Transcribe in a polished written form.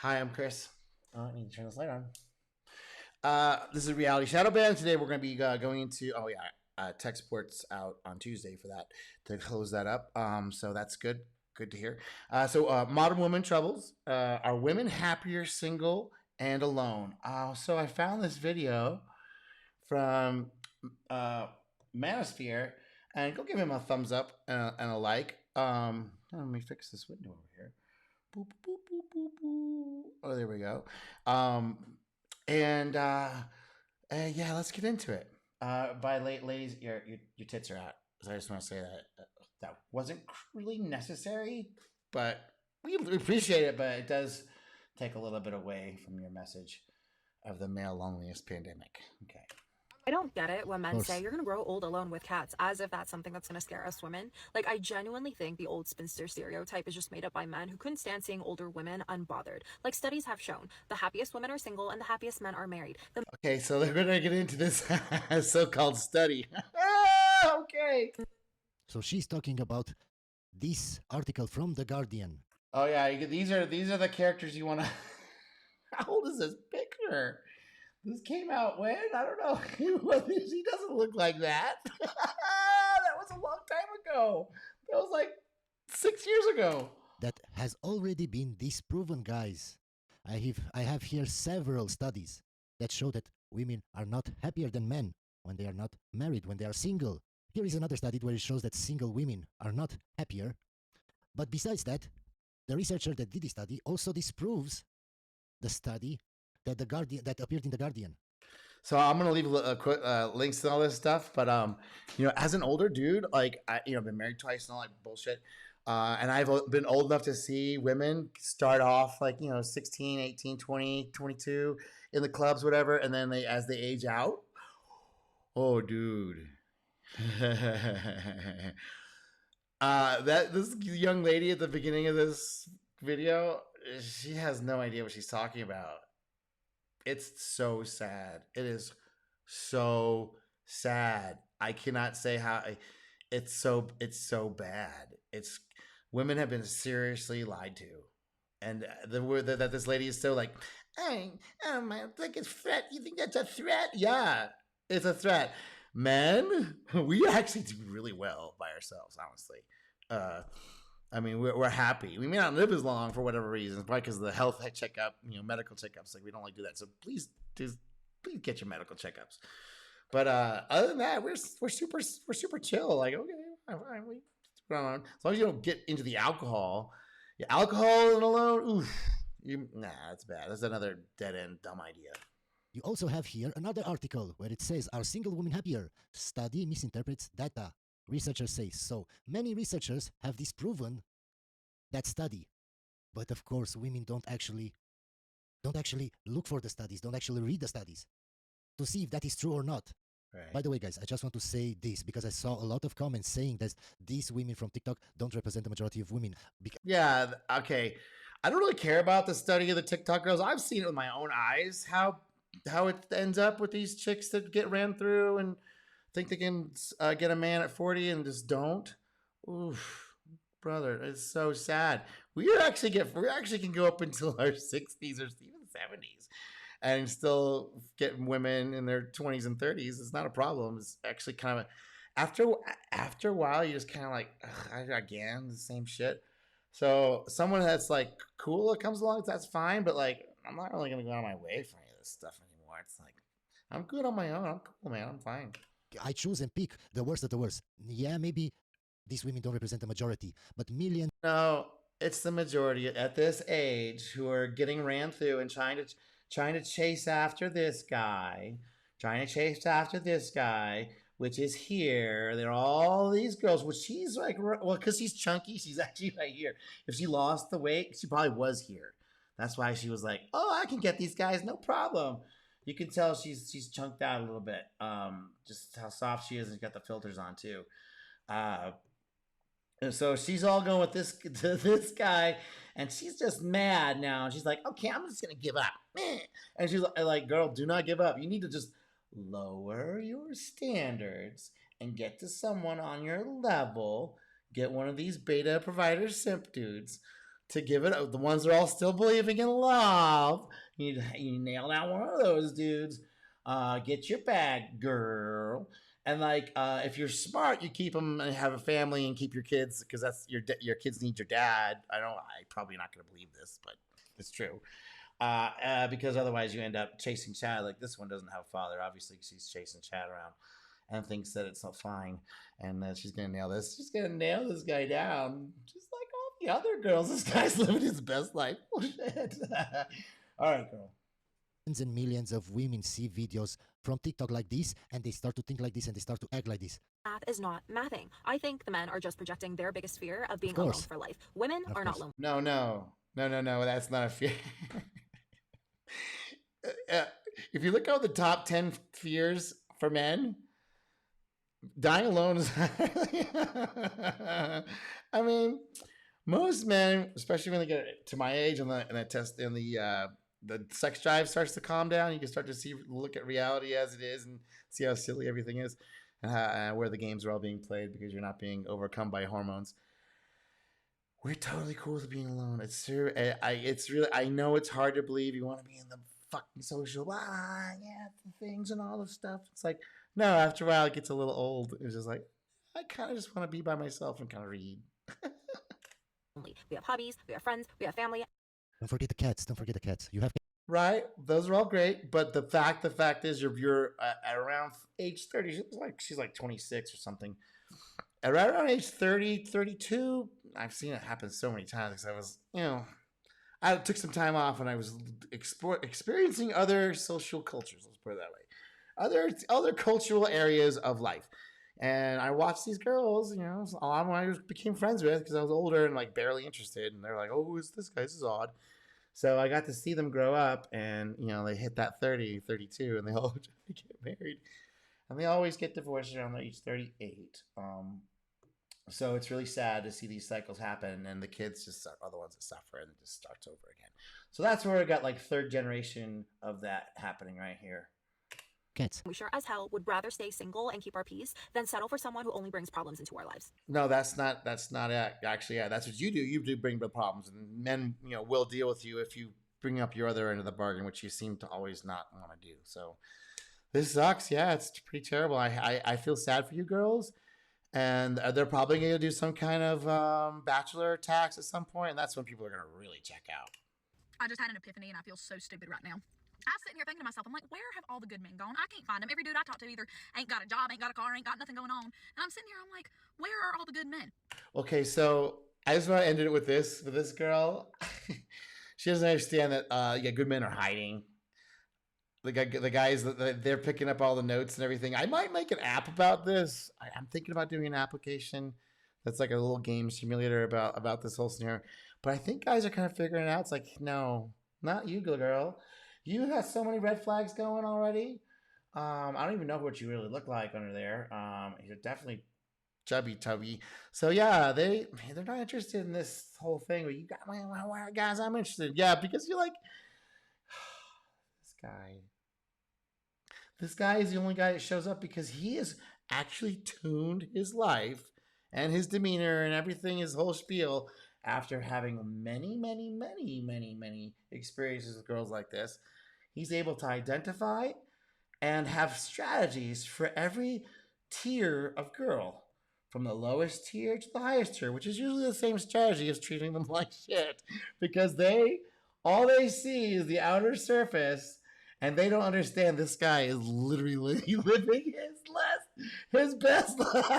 Hi, I'm Chris. Oh, I need to turn this light on. This is Reality Shadow Band. Today we're going to be going into, tech sports out on Tuesday for that to close that up. So that's good. Good to hear. Modern women troubles. Are women happier single and alone? So I found this video from uh, Manosphere, and go give him a thumbs up and a like. Let me fix this window over here. Boop, boop, boop, boop, boop. Oh, there we go. Um, and Yeah, let's get into it. By late, ladies, your tits are out. So I just want to say that that wasn't really necessary, but we appreciate it. But it does take a little bit away from your message of the male loneliness pandemic. Okay. I don't get it when Of men say course. you're gonna grow old alone with cats, as if that's something that's gonna scare us women. Like, I genuinely think the old spinster stereotype is just made up by men who couldn't stand seeing older women unbothered. Like, studies have shown the happiest women are single and the happiest men are married. The Okay, so they're going to get into this so-called study. Okay. So she's talking about this article from The Guardian. Oh yeah, these are the characters you want to. How old is this picture? This came out when? I don't know. He doesn't look like that. That was a long time ago. That was like 6 years ago. That has already been disproven, guys. I have here several studies that show that women are not happier than men when they are not married, when they are single. Here is another study where it shows that single women are not happier. But besides that, the researcher that did the study also disproves the study that the Guardian that appeared in the Guardian. So I'm gonna leave quick links to all this stuff. But as an older dude, like been married twice and all that bullshit. And I've been old enough to see women start off like 16, 18, 20, 22 in the clubs, whatever, and then as they age out. Oh, dude. That this young lady at the beginning of this video, she has no idea what she's talking about. It's so sad. It is so sad. I cannot say how it's so bad. It's women have been seriously lied to, and the word that this lady is so like, I think it's threat. You think that's a threat? Yeah, it's a threat. Men, we actually do really well by ourselves, honestly. Uh, I mean, we're happy. We may not live as long for whatever reasons, probably because of the health checkup, medical checkups. Like we don't like to do that. So please get your medical checkups. But other than that, we're super chill. Like okay, fine, as long as you don't get into the alcohol, alcohol and alone, oof, that's bad. That's another dead end dumb idea. You also have here another article where it says, "Are single women happier? Study misinterprets data." Researchers say so. Many researchers have disproven that study, but of course, women don't actually look for the studies, don't actually read the studies to see if that is true or not. Right. By the way, guys, I just want to say this because I saw a lot of comments saying that these women from TikTok don't represent the majority of women. Yeah. Okay. I don't really care about the study of the TikTok girls. I've seen it with my own eyes how it ends up with these chicks that get ran through and think they can get a man at 40 and just don't. Oof, brother, it's so sad. We actually can go up until our 60s or even 70s and still get women in their 20s and 30s. It's not a problem. It's actually kind of after after a while you just kind of like again the same shit. So someone that's like cool that comes along, that's fine. But like I'm not really gonna go out of my way for any of this stuff anymore. It's like I'm good on my own. I'm cool, man. I'm fine. I choose and pick the worst of the worst. Yeah, maybe these women don't represent the majority, but millions No, it's the majority at this age who are getting ran through and trying to chase after this guy, trying to chase after this guy, which is here. There are all these girls. Well, she's like, well, because she's chunky, she's actually right here. If she lost the weight, she probably was here. That's why she was like, oh, I can get these guys, no problem. You can tell she's chunked out a little bit. Just how soft she is, and got the filters on too. Uh, and so she's all going with this to this guy, and she's just mad now. She's like, "Okay, I'm just gonna give up." And she's like, "Girl, do not give up. You need to just lower your standards and get to someone on your level. Get one of these beta provider simp dudes to give it. The ones that are all still believing in love. You nail down one of those dudes. Get your bag, girl. And like, if you're smart, you keep them and have a family and keep your kids because that's your kids need your dad. I probably not going to believe this, but it's true. Because otherwise you end up chasing Chad. Like this one doesn't have a father. Obviously, she's chasing Chad around and thinks that it's not fine, and she's gonna nail this. She's gonna nail this guy down, just like all the other girls. This guy's living his best life. Oh, shit. All right, girl. Millions and millions of women see videos from TikTok like this, and they start to think like this, and they start to act like this. Math is not mathing. I think the men are just projecting their biggest fear of being Of alone course. for life. Women Of are not course. lonely. No. That's not a fear. If you look at the top 10 fears for men, dying alone is. I mean, most men, especially when they get to my age and the sex drive starts to calm down, you can start to look at reality as it is and see how silly everything is and where the games are all being played because you're not being overcome by hormones. We're totally cool with being alone. It's true. It's really. I know it's hard to believe. You want to be in the fucking social, things and all this stuff. It's like no. After a while, it gets a little old. It's just like I kind of just want to be by myself and kind of read. We have hobbies, we have friends, we have family. Don't forget the cats. Don't forget the cats. You have Right, those are all great, but the fact is, you're at around age 30. She's like 26 or something. At right around age 30, 32, I've seen it happen so many times. Because I was, I took some time off and I was experiencing other social cultures. Let's put it that way. Other cultural areas of life, and I watched these girls. A lot of them I became friends with because I was older and like barely interested. And they're like, "Oh, who is this guy? This is odd." So I got to see them grow up, and they hit that 30, 32, and they all get married, and they always get divorced around age 38. So it's really sad to see these cycles happen, and the kids just are the ones that suffer, and it just starts over again. So that's where I got like third generation of that happening right here. cats. We sure as hell would rather stay single and keep our peace than settle for someone who only brings problems into our lives. No, that's not it. Actually, yeah, that's what you do. You do bring the problems, and men, will deal with you if you bring up your other end of the bargain, which you seem to always not want to do. So this sucks. Yeah, it's pretty terrible. I feel sad for you girls, and they're probably going to do some kind of bachelor tax at some point, and that's when people are going to really check out. I just had an epiphany and I feel so stupid right now. I was sitting here thinking to myself, I'm like, where have all the good men gone? I can't find them. Every dude I talk to either ain't got a job, ain't got a car, ain't got nothing going on. And I'm sitting here, I'm like, where are all the good men? Okay, so I just want to end it with this girl. She doesn't understand that good men are hiding. The guys that they're picking up all the notes and everything. I might make an app about this. I'm thinking about doing an application that's like a little game simulator about this whole scenario. But I think guys are kind of figuring it out. It's like, no, not you, girl. You have so many red flags going already. I don't even know what you really look like under there. You're definitely chubby tubby. So yeah, they're not interested in this whole thing. But you got guys, I'm interested. Yeah, because you're like this guy. This guy is the only guy that shows up because he has actually tuned his life and his demeanor and everything, his whole spiel, after having many, many, many, many, many experiences with girls like this. He's able to identify and have strategies for every tier of girl, from the lowest tier to the highest tier, which is usually the same strategy as treating them like shit, because all they see is the outer surface, and they don't understand this guy is literally living his best life.